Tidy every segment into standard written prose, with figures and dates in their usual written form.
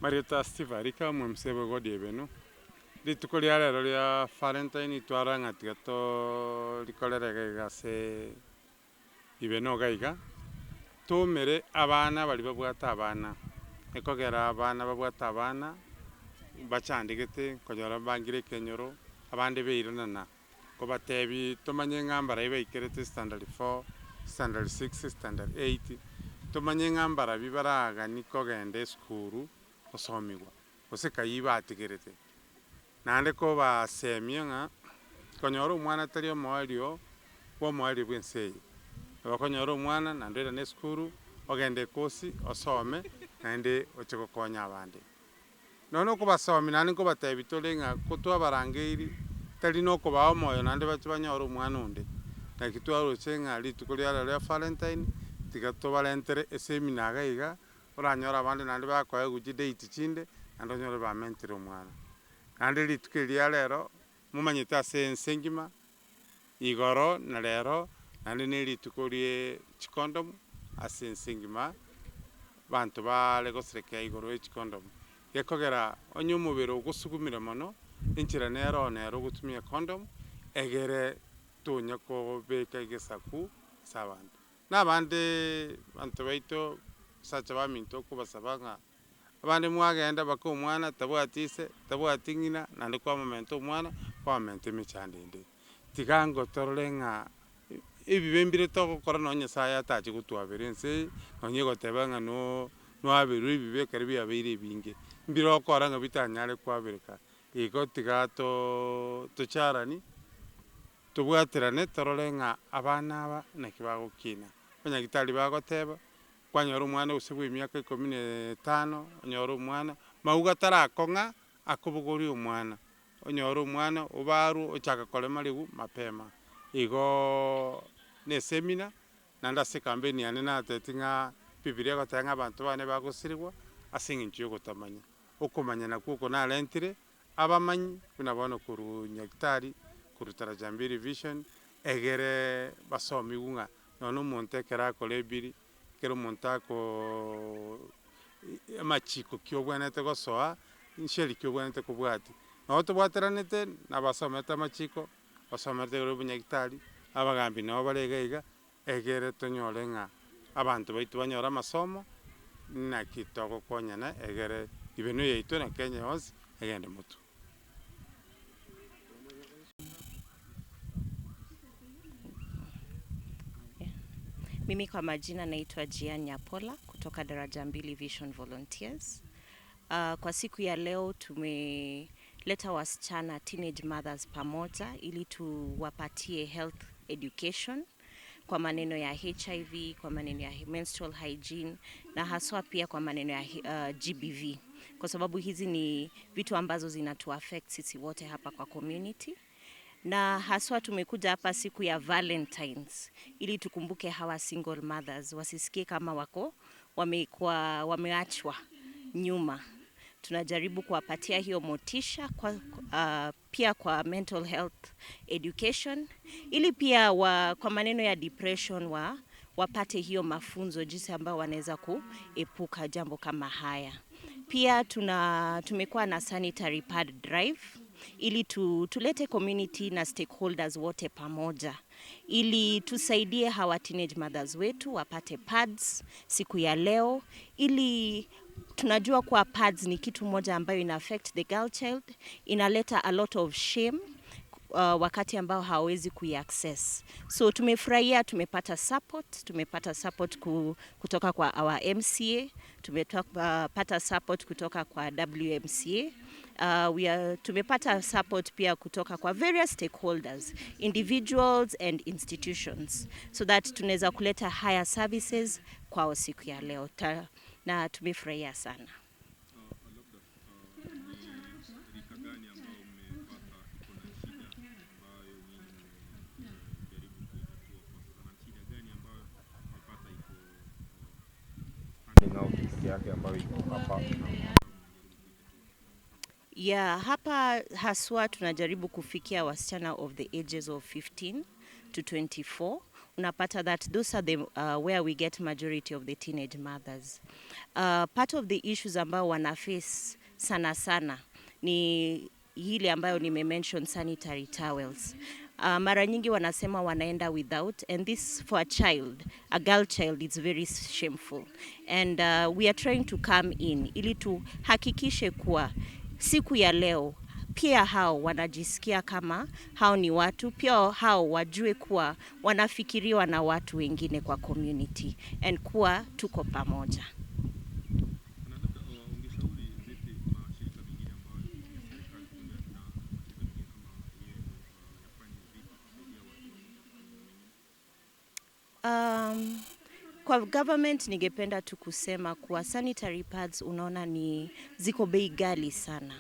Marita Steve Arika MCA godi Ibeno. Rituko ria rero ria Valentine twaranga tigato rikorere gase Ibeno gaiga. Tumere abana bali babwata abana. Ekogera abana babwata abana bachandigete konyora bangire kenyoro abande beirana ko batebi tomanye ngambara ibe ikerete standard 4 standard 6 standard 8 tomanye ngambara bibaraga niko gende skuru osomigwa oseka yiba atigerete nande ko basemye nga konyora umwana tari omwalio wo mwali bwenseyi bakonyora umwana nandera ne skuru ogende kosi osome nande ochiko konya abande nono ko basomi nani ko batebi tolenga kutwa barangeiri tali no ko bawo moyo nande bachibanyora umwana unde nakitwaro chenga litukulia ya Valentine tigato balentere eseminaga iga oranyora abande nande bakoye guji date chinde nando nyore ba mentire umwana nande litukulia lero mumanyita sensengima igoro na lero nande ne litukulie chikondom asensengima bantu bale gosreke igoro chikondom gekogera onye umubiro gusugumira mono inchira nero gutumia condom egere tunya ko beka gesaku sabantu nabande bantu baito sacha baminto ko basabanga abande mwagenda bako umwana tabwatise tabwatingina nande kwa momento umwana kwa momento michandinde tigango torolenga ibibembire to gukora no nyasaya ataje gutwaberense onye gotebanga no abiru ibibe karibi abire binge mbiro koranga bitanyare kwabireka iko tigato tucharani tubwaterane torolenga abana aba nakibagukina banya gitali bagoteba kwanyora umwana usibwe imyaka 15 onyora umwana mauga tarakonga akubuguri umwana onyora umwana ubaru ochaka kolema ligu mapema igo ne semina nanda se kampeni ane na tetinga bibilia gotanga abantu bane bagusirwa asinginchiyo gotamanya okomanya na kuko na lentire abamanyi kunabona kuru nyaktari kuru tarajambiri vision egere basomi unga nono monte kera kolebiri kero montako machiko kyobwanete gosoa insheli kyobwanete kubwati no to bwateranete na basometa machiko basomete gero nyaktari abagambi no balegaiga egere tonyolenga abantu baitu banyora masomo na kitoko konyana egere Ibeno yeito na Kenya yose egende mutu. Mimi kwa majina naitwa Nyapola kutoka Daraja Mbili Vision Volunteers. Kwa siku ya leo tumeleta wasichana teenage mothers pamoja ili tuwapatie health education kwa maneno ya HIV, kwa maneno ya menstrual hygiene na haswa pia kwa maneno ya GBV. Kwa sababu hizi ni vitu ambazo zinatuaffect sisi wote hapa kwa community. Na haswa tumekuja hapa siku ya Valentines ili tukumbuke hawa single mothers wasisikie kama wameachwa nyuma. Tunajaribu kuwapatia hiyo motisha pia kwa mental health education ili pia kwa maneno ya depression wapate hiyo mafunzo jinsi ambao wanaweza kuepuka jambo kama haya. Pia tumekuwa na sanitary pad drive ili tulete community na stakeholders wote pamoja ili tusaidie hawa teenage mothers wetu wapate pads siku ya leo ili tunajua kuwa pads ni kitu moja ambayo ina affect the girl child, inaleta a lot of shame wakati ambao hawezi kuiaccess. So tumefurahia, tumepata support kutoka kwa our MCA, tumepata support kutoka kwa WMCA. Tumepata support pia kutoka kwa various stakeholders, individuals and institutions, so that tunaweza kuleta higher services kwa siku ya leo na tumefurahia sana. Hapa haswa tunajaribu kufikia wasichana of the ages of 15 to 24 unapata that those are the where we get majority of the teenage mothers. Part of the issues ambao wana face sana sana ni hili ambayo nimemention sanitary towels. Mara nyingi wanasema wanaenda without, and this for a child, a girl child, it's very shameful. And we are trying to come in ili tuhakikishe kuwa siku ya leo pia hao wanajisikia kama hao ni watu, pia hao wajue kuwa wanafikiriwa na watu wengine kwa community and kuwa tuko pamoja. Kwa government ningependa tu kusema kuwa sanitary pads unaona ni ziko bei ghali sana.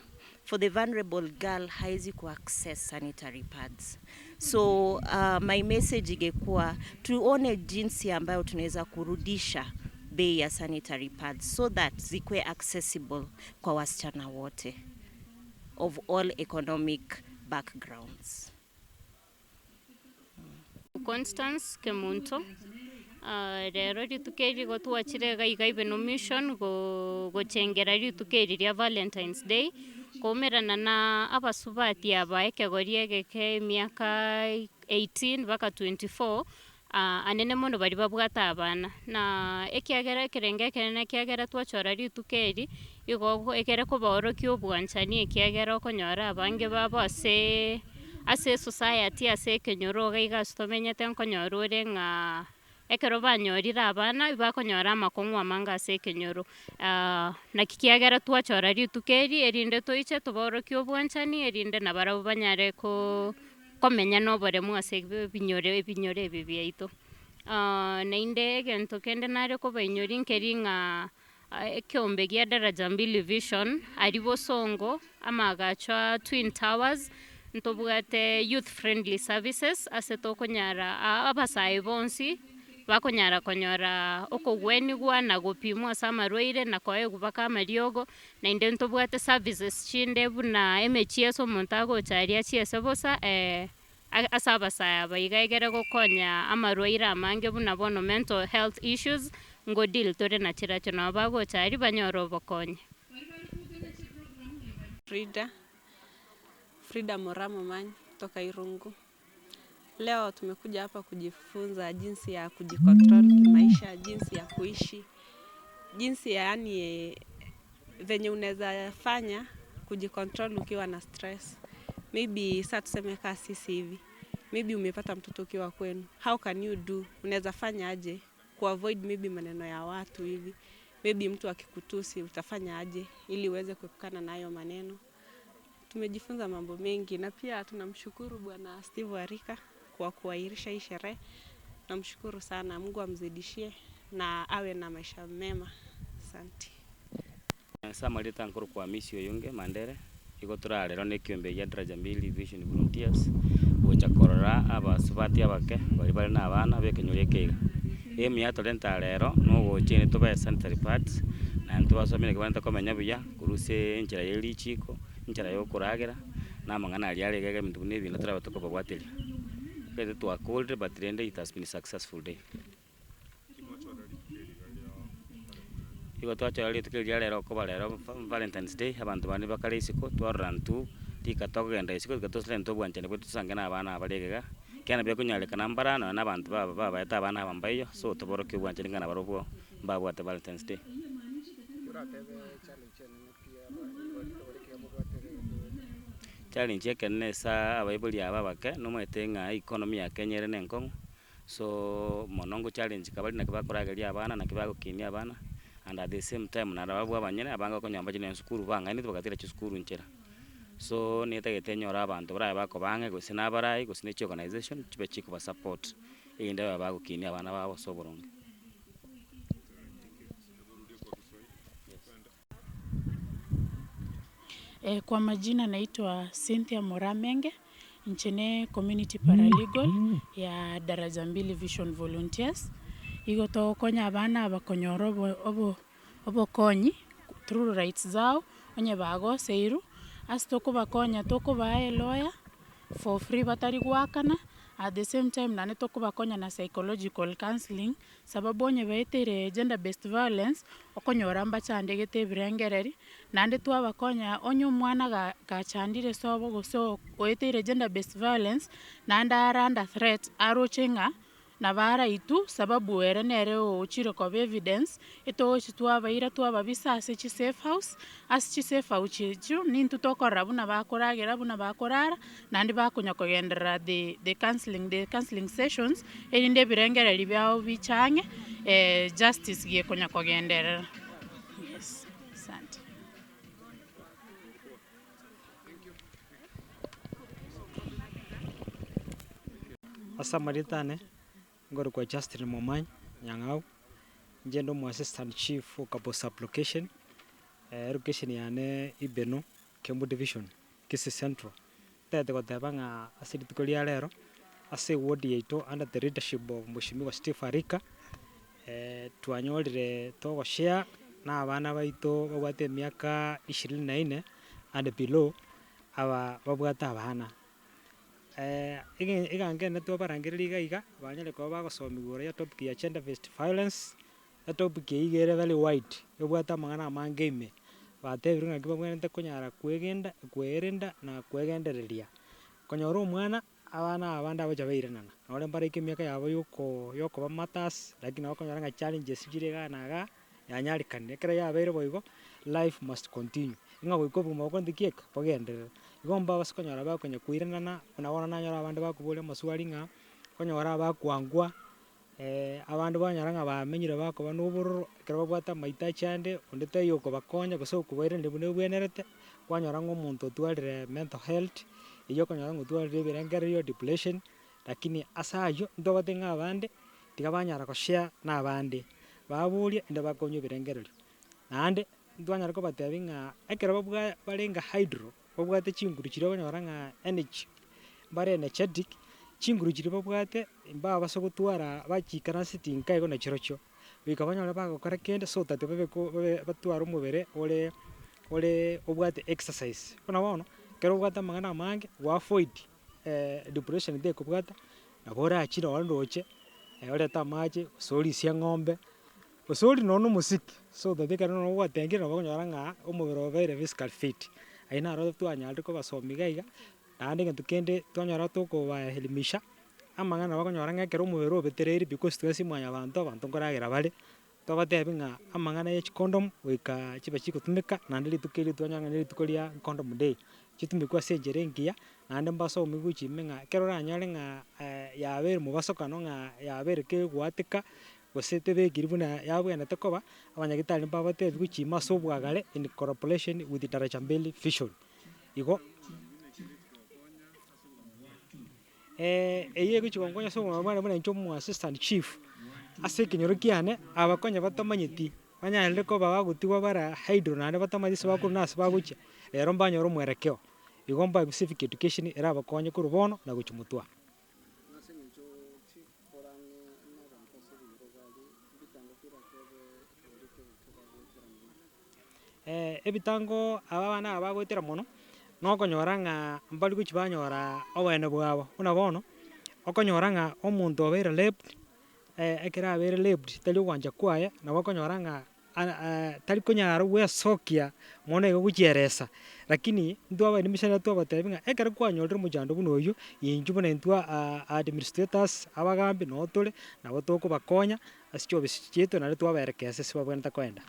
For the vulnerable girl haizi ku access sanitary pads. So my message ingekuwa tuone jinsi ambayo tunaweza kurudisha bei ya sanitary pads so that zikwe accessible kwa wasichana wote of all economic backgrounds. Constance Kemunto rero ritukeri go twachire gaiga Ibeno mission go chengera ritukeri ria Valentine's Day komerana na abasubati abaeke gorie geke miaka 18 baka 24 anene mono bari babwata abana na ekiagera kerenge kenene kiagera twachora ritukeri igo ekere ko boroki obwanchani ekiagera okonyora abange babase ase society ase kenyoro gaiga stomenyete nkonyorore nga ekero banyorira abana bakonyora amakong'u amanga ase kenyoro na kikiagera twachora ritukeri erinde toiche toboroki obwanchani erinde na barabo banyare komenya noboremu ase binyore ebi biaito na inde gento kende nare ko bainyori nkeri nga ekiombe gia daraja 2 vision aribo songo amagacha twin towers ntobugate youth friendly services ase tokonyara abasai bonsi bakonyara konyora okogweni gwa na gopimwa samarwaire na koe gubaka mariogo na inde ntobugate services chinde buna MHS omontago charia chiese bosa asabasaya baigagere gokonya amarwaire amange buna bono mental health issues ngo deal tore na chiracho na bago chari banyoro bokonye. Frida Moramo Manyi toka Irungu. Leo tumekuja hapa kujifunza jinsi ya kujikontrol kimaisha, jinsi ya kuishi, jinsi ya yani venye unaweza fanya kujikontrol ukiwa na stress. Maybe sasa tuseme kama sisi hivi. Maybe umepata mtoto ukiwa kwenu. How can you do? Unaweza fanya aje kuavoid maybe maneno ya watu hivi. Maybe mtu akikutusi utafanya aje ili uweze kuepukana na hayo maneno. Tumejifunza mambo mengi na pia tunamshukuru Bwana Steve Arika kwa kuahirisha hii sherehe. Namshukuru sana, Mungu amzidishie na awe na maisha mema. Asante. Samarita nkuru kwa misio yunge mandere iko turarero ne kiombe ya daraja 2 vision volunteers gochakorora abasubati abake bari na abana bekenyore kega emiato lenta rero no gochene toba sanitary pads na ntwasomere kwanta komenya buya kuruse enchera yelichiko nchara yokuragera na mangana aliare gege mintu ne bino tara batoko babwateli kete to cold but it has been a successful day. Igo twacho ali tukiri rero ko balero Valentine's Day abantu bane bakale isiko twarantu tikatoka genda isiko gatosle nto bwanchane kwetu sangana abana abalegega kana bya kunyaleka nambara na abantu baba bayata abana bambayo so toboroke bwanchane ngana barobo babwate Valentine's Day. Challenge yake sa abaibuli ababake no mwetenga economy ya Kenya ere nenkong so monongo challenge kabali na kibakorageria abana na kibagokinia abana and at the same time na rababwa abanyene abanga konyamba jine sukuru banga ni tubagatira sukuru nchera so nitegete nyora abantu bara bako bange gusina barai gusine organization chibe chiko ba support inde bagokinia abana babo so boronge. Kwa majina naitwa Cynthia Moramenge, nchene community paralegal ya daraja 2 vision volunteers. Igo to konya abana abakonyoro obo konyi through rights zao onye bago seiru as toko bakonya toko bae lawyer for free batari gwakana At the same time nane tokubakonya na psychological counseling sababu onye baitire gender based violence okonyora mbachandegete ebirengereri nande twabakonya onye omwana gachandire sobo goso oitire gender based violence nande are under threat arochenga na bara itu sababu ere nere ochire kobe evidence etochi twababisa ase chi safe house ase chi safe house chichu nintu tokorra buna bakoragera buna bakorara nandi bakonya kogenderera the counseling sessions erinde ebirengereri byao bichange justice giekonya kogenderera. Yes, asante. Asamaritane ngoro kwa Justin Momany Nyang'au njendo mu assistant chief okapo sublocation education yane Ibeno Kembu division Kisii Central tete gotebanga asiritukolia lero ase ward yaito under the leadership of Mheshimiwa Steve Arika twanyorire togo share na abana baito babwate miaka 24 and below aba babwata abana igange neto barangirira iga banyere ko bagosomigura ya topic ya gender based violence ya topic igere very wide yobwata mangana mangeme batebirunga kibabwente kunyara kwerinda na kwegendereria konyora omwana abana abanda abaja bairenana nore mbareke miaka yabo yoko bamatas lakini bakonyora nga challenges jirega yanyarikane kera yabere boigo life must continue inga goikobu moko ndikieka pogenderera igomba basikonyora bakonya kuirenana unabona nanyora abandi bakubule maswali nga konyora bakwangwa abandi banyaranga bamenyire bakoba n'ubururu kera babwata maita chande ondete yoko bakonya goso kubairende bune bwenerete kwanyora ng'omuntu otwarire mental health iyo konyora ng'otwarire ebirengererio depression lakini asayo ndobatenga abandi tiga banyara goshare n'abandi baburia inde bakonya ebirengererio nande ndwanyara ko batebinga ekera babwa barenga hydro babwate chinguru chiro banyora nga energy bare energetic chinguru chiro babwate imba basogotwara bachikana sitting kai gona chirocho bikabanyora bagokora kende so tate batwara umubere ole obwate exercise bona bono kero bwata mangana mange wa avoid depression de kubwata nabora achira wandoche ole tamaje sori sia ng'ombe usori nono musiki so that they can know what they get abanyora nga umubere very physical fit aina ro twanyalde ko basomiga iga ande ngetukende twanyora toko ba helimisha amangana bakonyora ngekero umubere obetereri because twesi mwanya abantu ngoragera bale tobatebinga amangana ye condom weka chiba chikutumika nandiri tukeri twanyanga niri tukoria condom day chitumikwa sejerengia nande mbaso miguchi menga kero ranyore nga yabere mubasokano nga yabere ke gwatika gosete begiribuna yabwena tekoba abanyagitari mbabate biguchi maso bwagale in correlation with Daraja Mbili vision igo eye guchigongonya so mwana bwana ncho mu assistant chief ase kinyorokiane abakonya batamanyiti banyarire ko babagutigwa bara hydro nane batamanyisi bakuru nase bagucha rero mbanyoro mwerekeo igomba civic education era abakonya kurubono na guchumutwa ebitango abana abagwetera mono nokonyora nga mbali guchi banyora obwene bwabo una bono okonyora nga omuntu obere left ekera abere left tali gwanja kwaye na okonyora nga tali konyara wesokia mono ego gucheresa lakini ndo aba nimisana to batabinga ekera kwanyorera mujando buno oyu yinju buna ntwa administrators abagambi notole nabo toko bakonya asicho bisicyeto nale twaberekese sibabwenta kwenda.